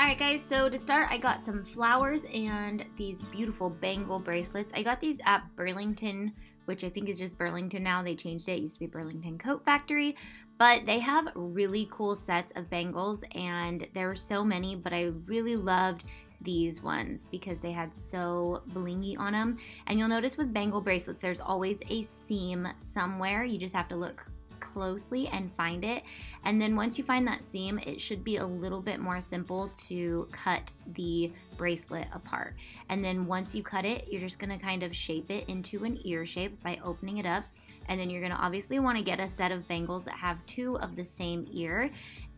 Alright guys, so to start I got some flowers and these beautiful bangle bracelets. I got these at Burlington, which I think is just Burlington now. They changed it. It used to be Burlington Coat Factory. But they have really cool sets of bangles and there were so many, but I really loved these ones because they had so blingy on them. And you'll notice with bangle bracelets there's always a seam somewhere. You just have to look closely and find it, and then once you find that seam, it should be a little bit more simple to cut the bracelet apart. And then once you cut it, you're just going to kind of shape it into an ear shape by opening it up. And then you're going to obviously want to get a set of bangles that have two of the same ear,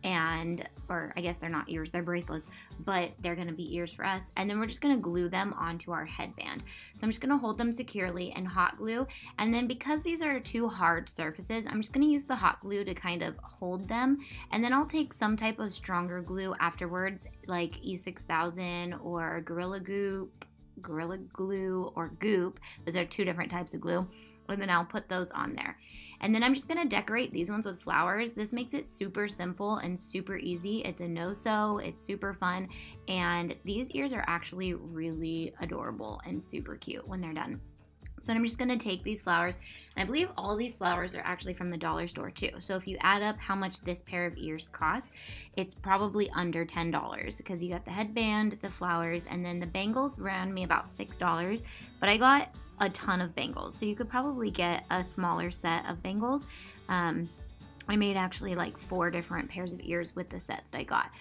and, or I guess they're not ears, they're bracelets, but they're going to be ears for us. And then we're just going to glue them onto our headband. So I'm just going to hold them securely and hot glue. And then because these are two hard surfaces, I'm just going to use the hot glue to kind of hold them. And then I'll take some type of stronger glue afterwards, like E6000 or Gorilla Glue or Goop. Those are two different types of glue. And then I'll put those on there. And then I'm just gonna decorate these ones with flowers. This makes it super simple and super easy. It's a no-sew, it's super fun, and these ears are actually really adorable and super cute when they're done. So I'm just gonna take these flowers, and I believe all these flowers are actually from the dollar store too. So if you add up how much this pair of ears costs, it's probably under $10 because you got the headband, the flowers, and then the bangles ran me about $6, but I got a ton of bangles. So you could probably get a smaller set of bangles. I made actually like 4 different pairs of ears with the set that I got.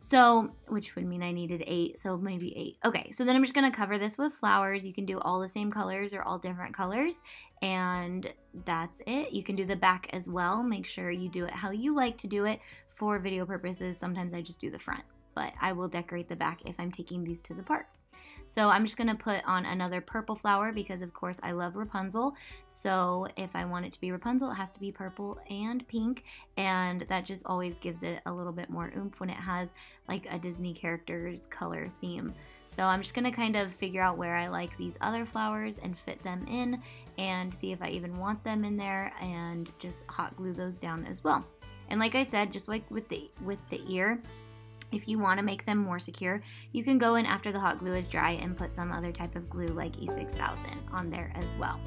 So, which would mean I needed 8, so maybe 8. Okay, so then I'm just gonna cover this with flowers. You can do all the same colors or all different colors, and that's it. You can do the back as well. Make sure you do it how you like to do it. For video purposes, sometimes I just do the front, but I will decorate the back if I'm taking these to the park. So I'm just gonna put on another purple flower because of course I love Rapunzel. So if I want it to be Rapunzel, it has to be purple and pink, and that just always gives it a little bit more oomph when it has like a Disney character's color theme. So I'm just gonna kind of figure out where I like these other flowers and fit them in and see if I even want them in there, and just hot glue those down as well. And like I said, just like with the ear, if you want to make them more secure, you can go in after the hot glue is dry and put some other type of glue like E6000 on there as well.